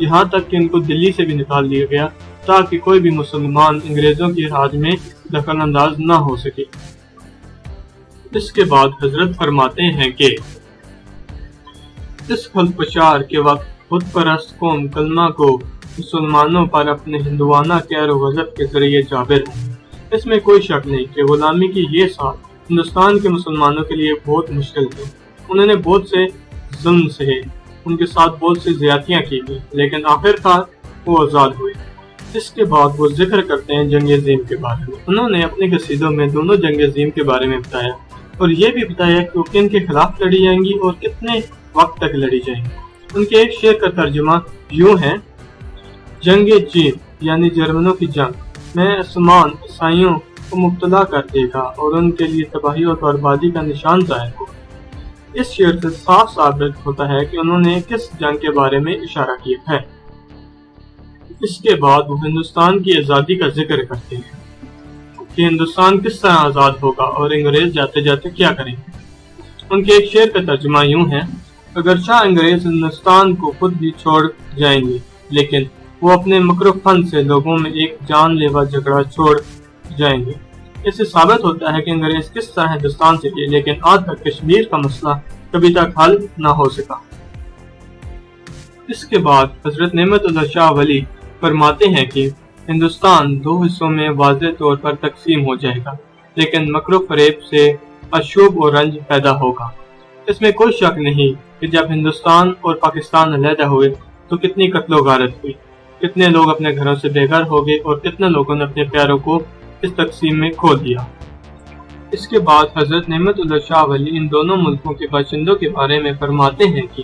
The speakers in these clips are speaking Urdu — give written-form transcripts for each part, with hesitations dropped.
یہاں تک کہ ان کو دلی سے بھی نکال دیا گیا تاکہ کوئی بھی مسلمان انگریزوں کی راج میں دخل انداز نہ ہو سکے۔ اس کے بعد حضرت فرماتے ہیں کہ اس خلفشار کے وقت خود پرست قوم کلمہ کو مسلمانوں پر اپنے ہندوانہ کیر و غضب کے ذریعے جابر ہے۔ اس میں کوئی شک نہیں کہ غلامی کی یہ سال ہندوستان کے مسلمانوں کے لیے بہت مشکل تھی۔ انہوں نے بہت سے ظلم سہے، ان کے ساتھ بہت سی زیادتیاں کی گئی، لیکن آخر کار وہ آزاد ہوئے۔ اس کے بعد وہ ذکر کرتے ہیں جنگ عظیم کے بارے میں۔ انہوں نے اپنے قصیدوں میں دونوں جنگ عظیم کے بارے میں بتایا اور یہ بھی بتایا کہ وہ کن کے خلاف لڑی جائیں گی اور کتنے وقت تک لڑی جائیں گی۔ ان کے ایک شعر کا ترجمہ یوں ہے: جنگ چین یعنی جرمنوں کی جنگ میں آسمان عیسائیوں کو مبتلا کر دے گا اور ان کے لیے تباہی اور بربادی کا نشان ظاہر ہوگا۔ اس شعر سے صاف ثابت ہوتا ہے کہ انہوں نے کس جنگ کے بارے میں اشارہ کیا ہے۔ اس کے بعد وہ ہندوستان کی آزادی کا ذکر کرتے ہیں کہ ہندوستان کس طرح آزاد ہوگا اور انگریز جاتے جاتے کیا کریں گے۔ ان کے ایک شعر کا ترجمہ یوں ہے: اگرچہ انگریز ہندوستان کو خود بھی چھوڑ جائیں گے، لیکن وہ اپنے مکر و فن سے لوگوں میں ایک جان لیوا جھگڑا چھوڑ جائیں گے۔ اس سے ثابت ہوتا ہے کہ انگریز کس طرح ہندوستان سے گئے، لیکن آج تک کشمیر کا مسئلہ کبھی تک حل نہ ہو سکا۔ اس کے بعد حضرت نعمت اللہ شاہ ولی فرماتے ہیں کہ ہندوستان دو حصوں میں واضح طور پر تقسیم ہو جائے گا، لیکن مکر و فریب سے اشوب و رنج پیدا ہوگا۔ اس میں کوئی شک نہیں کہ جب ہندوستان اور پاکستان علیحدہ ہوئے تو کتنی قتل و غارت ہوئی، کتنے لوگ اپنے گھروں سے بے گھر ہو گئے اور کتنے لوگوں نے اپنے پیاروں کو اس تقسیم میں کھو دیا۔ اس کے بعد حضرت نعمت اللہ شاہ ولی ان دونوں ملکوں کے باشندوں کے بارے میں فرماتے ہیں کہ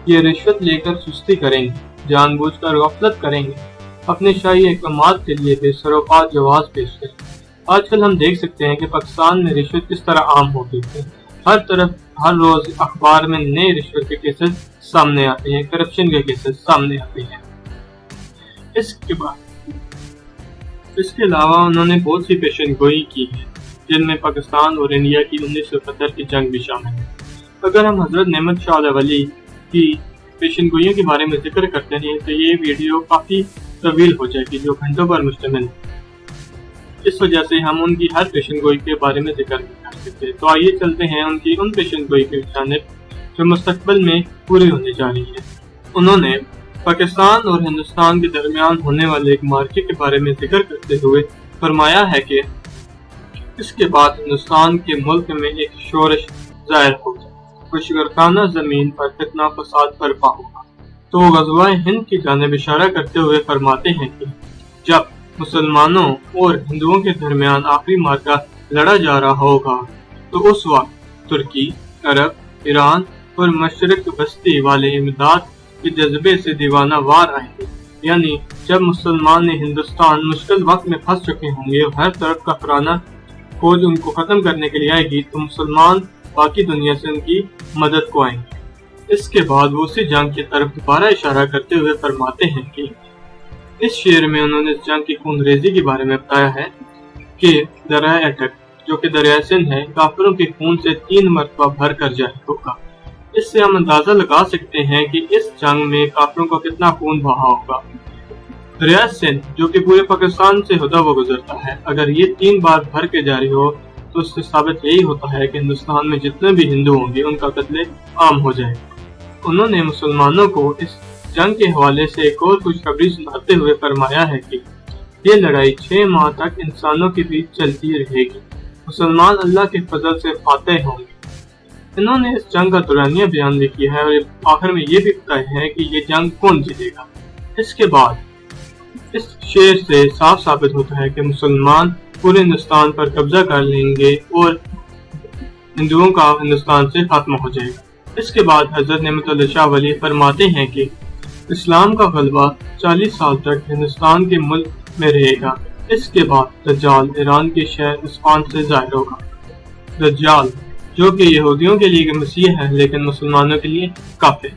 یہ رشوت لے کر سستی کریں گے، جان بوجھ کر غفلت کریں گے، اپنے شاہی اقدامات کے لیے بے سروپا جواز پیش کریں۔ آج کل ہم دیکھ سکتے ہیں کہ پاکستان میں رشوت کس طرح عام ہو گئی ہے۔ ہر طرف ہر روز اخبار میں نئے رشوت کے کیسز سامنے آتے ہیں، کرپشن کے کیسز سامنے آتے ہیں۔ اس کے علاوہ انہوں نے بہت سی پیشن گوئی کی ہے، جن میں پاکستان اور انڈیا کی 1970 کی جنگ بھی شامل ہے۔ اگر ہم حضرت نعمت شاہ ولی کی پیشن گوئیوں کے بارے میں ذکر کرتے ہیں تو یہ ویڈیو کافی طویل ہو جائے گی، جو گھنٹوں پر مشتمل ہے۔ اس وجہ سے ہم ان کی ہر پیشن گوئی کے بارے میں ذکر نہیں کر سکتے۔ تو آئیے چلتے ہیں ان کی ان پیشن گوئی کی جانب جو مستقبل میں پوری ہونے جا رہی ہے۔ انہوں نے پاکستان اور ہندوستان کے درمیان ہونے والے ایک معرکے کے بارے میں ذکر کرتے ہوئے فرمایا ہے کہ اس کے بعد ہندوستان کے ملک میں ایک شورش ظاہر ہوگا، خوشگوارانہ زمین پر فتنہ فساد برپا ہوگا۔ تو وہ غزوہ ہند کی جانب اشارہ کرتے ہوئے فرماتے ہیں کہ جب مسلمانوں اور ہندوؤں کے درمیان آخری معرکہ لڑا جا رہا ہوگا تو اس وقت ترکی، عرب، ایران اور مشرق بستی والے امداد کے جذبے سے دیوانہ وار آئیں گے، یعنی جب مسلمان ہندوستان مشکل وقت میں پھنس چکے ہوں گے اور ہر طرف کافرانہ فوج ان کو ختم کرنے کے لیے آئے گی تو مسلمان باقی دنیا سے ان کی مدد کو آئیں گے۔ اس کے بعد وہ اسی جنگ کی طرف دوبارہ اشارہ کرتے ہوئے فرماتے ہیں کہ اس شعر میں انہوں نے اس جنگ کی خون ریزی کے بارے میں بتایا ہے کہ دریائے اٹک جو کہ دریائے سندھ ہے کافروں کے خون سے 3 مرتبہ بھر کر جاری ہوگا۔ اس سے ہم اندازہ لگا سکتے ہیں کہ اس جنگ میں کافروں کو کتنا خون بہا ہوگا۔ دریائے سندھ جو کہ پورے پاکستان سے ہوتا ہوا گزرتا ہے، اگر یہ 3 بار بھر کے جاری ہو تو اس سے ثابت یہی ہوتا ہے کہ ہندوستان میں جتنے بھی ہندو ہوں گے ان کا قتل عام ہو جائے گا۔ انہوں نے مسلمانوں کو اس جنگ کے حوالے سے ایک اور خوشخبری سناتے ہوئے فرمایا ہے کہ یہ لڑائی 6 ماہ تک انسانوں کے بیچ چلتی رہے گی، مسلمان اللہ کے فضل سے فاتح ہوں گے۔ انہوں نے اس جنگ کا دورانیہ بیان بھی کیا ہے اور آخر میں یہ بھی بتایا ہے کہ یہ جنگ کون جیتے گا۔ اس کے بعد اس شعر سے صاف ثابت ہوتا ہے کہ مسلمان پورے ہندوستان پر قبضہ کر لیں گے اور ہندوؤں کا ہندوستان سے خاتمہ ہو جائے گا۔ اس کے بعد حضرت نعمت اللہ شاہ ولی فرماتے ہیں کہ اسلام کا غلبہ 40 سال تک ہندوستان کے ملک میں رہے گا۔ اس کے بعد دجال ایران کے شہر اصفہان سے ظاہر ہوگا۔ دجال جو کہ یہودیوں کے لیے مسیح ہے لیکن مسلمانوں کے لیے کافر۔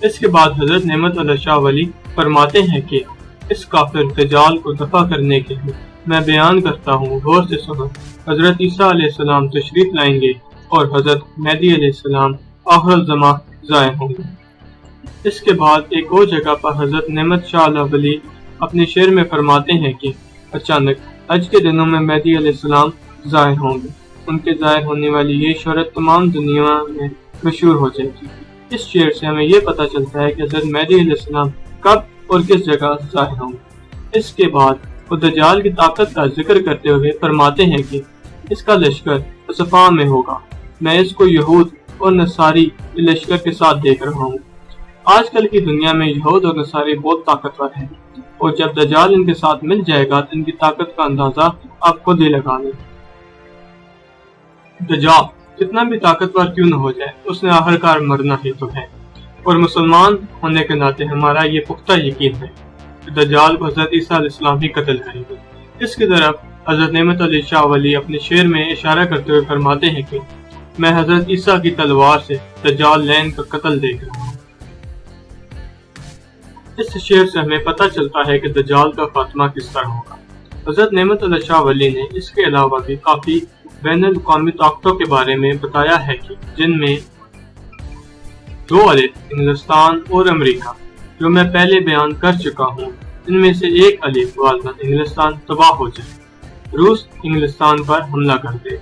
اس کے بعد حضرت نعمت اللہ شاہ ولی فرماتے ہیں کہ اس کافر دجال کو دفع کرنے کے لیے میں بیان کرتا ہوں، غور سے سنو۔ حضرت عیسیٰ علیہ السلام تشریف لائیں گے اور حضرت مہدی علیہ السلام آخر الزمان ظاہر ہوں گے۔ اس کے بعد ایک اور جگہ پر حضرت نعمت شاہ ولی اپنے شعر میں فرماتے ہیں کہ اچانک حج کے دنوں میں مہدی علیہ السلام ظاہر ہوں گے، ان کے ظاہر ہونے والی یہ شہرت تمام دنیا میں مشہور ہو جائے گی۔ اس شعر سے ہمیں یہ پتہ چلتا ہے کہ حضرت مہدی علیہ السلام کب اور کس جگہ ظاہر ہوں گے۔ اس کے بعد وہ دجال کی طاقت کا ذکر کرتے ہوئے فرماتے ہیں کہ اس کا لشکر صفا میں ہوگا، میں اس کو یہود اور نصاری کے لشکر کے ساتھ دیکھ رہا ہوں۔ آج کل کی دنیا میں یہود اور نصاری بہت طاقتور ہیں، اور جب دجال ان کے ساتھ مل جائے گا تو ان کی طاقت کا اندازہ آپ خود ہی لگا لیں۔ دجال کتنا بھی طاقتور کیوں نہ ہو جائے، اس نے آخرکار مرنا ہی تو ہے، اور مسلمان ہونے کے ناطے ہمارا یہ پختہ یقین ہے کہ دجال کو حضرت عیسیٰ علیہ السلام ہی قتل کریں گے۔ اس کی طرف حضرت نعمت علی شاہ ولی اپنے شعر میں اشارہ کرتے ہوئے فرماتے ہیں کہ میں حضرت عیسیٰ کی تلوار سے دجال لین کا قتل دیکھ رہا ہوں۔ اس شعر سے ہمیں پتہ چلتا ہے کہ دجال کا خاتمہ کس طرح ہوگا۔ حضرت نعمت علی شاہ ولی نے اس کے علاوہ بھی کافی بین الاقوامی طاقتوں کے بارے میں بتایا ہے کہ جن میں 2 الف انگلستان اور امریکہ، جو میں پہلے بیان کر چکا ہوں، ان میں سے 1 الف غالباً انگلستان تباہ ہو جائے، روس انگلستان پر حملہ کر دے۔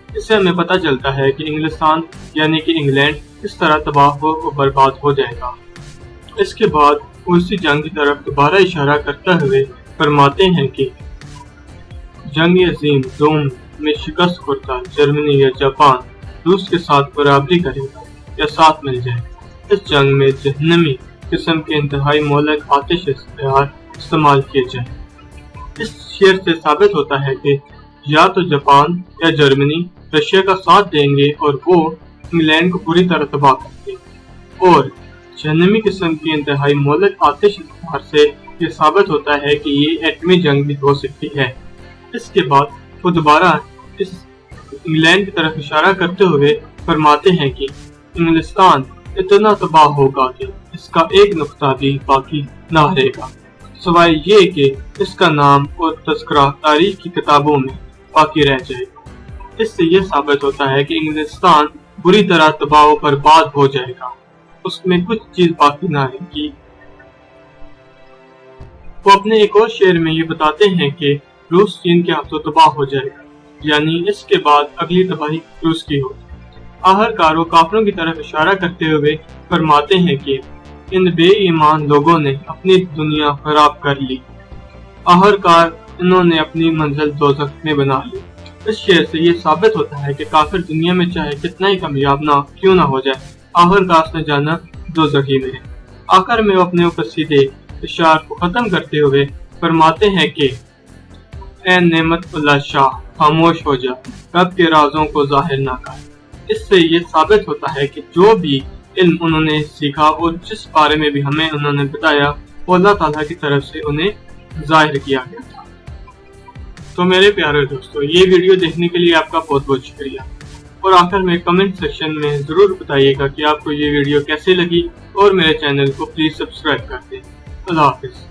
اس سے ہمیں پتہ چلتا ہے کہ انگلستان یعنی کہ انگلینڈ کس طرح تباہ و برباد ہو جائے گا۔ اس کے بعد وہ اسی جنگ کی طرف دوبارہ اشارہ کرتے ہوئے فرماتے ہیں کہ جنگ عظیم دوم میں شکست خوردہ جرمنی یا جاپان روس کے ساتھ برابری کرے گا یا ساتھ مل جائے گا۔ اس جنگ میں جہنمی قسم کے انتہائی مہلک آتش ہتھیار استعمال کیے جائیں۔ اس شعر سے ثابت ہوتا ہے کہ یا تو جاپان یا جرمنی رشیا کا ساتھ دیں گے اور وہ انگلینڈ کو پوری طرح تباہ کر دیں گے، اور جہنمی قسم کی انتہائی مہلک آتش ہتھیار سے یہ ثابت ہوتا ہے کہ یہ ایٹمی جنگ بھی ہو سکتی ہے۔ اس کے بعد وہ دوبارہ اس انگلینڈ کی طرف اشارہ کرتے ہوئے فرماتے ہیں کہ انگلستان اتنا تباہ ہوگا کہ اس کا ایک نقطہ بھی باقی نہ رہے گا، سوائے یہ کہ اس کا نام اور تذکرہ تاریخ کی کتابوں میں باقی رہ جائے گا۔ اس سے یہ ثابت ہوتا ہے کہ انگلستان بری طرح تباہ و برباد ہو جائے گا، اس میں کچھ چیز باقی نہ رہے گی۔ وہ اپنے ایک اور شعر میں یہ بتاتے ہیں کہ روس چین کے ہاتھوں تباہ ہو جائے گا، یعنی اس کے بعد اگلی تباہی روس کی ہوگی۔ آخرکار وہ کافروں کی طرف اشارہ کرتے ہوئے فرماتے ہیں کہ ان بے ایمان لوگوں نے اپنی دنیا خراب کر لی، آخرکار انہوں نے اپنی منزل دوزخ میں بنا لی۔ اس شعر سے یہ ثابت ہوتا ہے کہ کافر دنیا میں چاہے کتنا ہی کامیاب نہ کیوں نہ ہو جائے، آخرکار اس نے جانا دوزخی میں ہے۔ آخر میں وہ اپنے قصیدے اشعار کو ختم کرتے ہوئے فرماتے ہیں کہ اے نعمت اللہ شاہ خاموش ہو جا، رب کے رازوں کو ظاہر نہ کر۔ اس سے یہ ثابت ہوتا ہے کہ جو بھی علم انہوں نے سیکھا اور جس بارے میں بھی ہمیں انہوں نے بتایا وہ اللہ تعالیٰ کی طرف سے انہیں ظاہر کیا گیا تھا۔ تو میرے پیارے دوستو، یہ ویڈیو دیکھنے کے لیے آپ کا بہت بہت شکریہ، اور آخر میں کمنٹ سیکشن میں ضرور بتائیے گا کہ آپ کو یہ ویڈیو کیسے لگی، اور میرے چینل کو پلیز سبسکرائب کر دیں۔ اللہ حافظ۔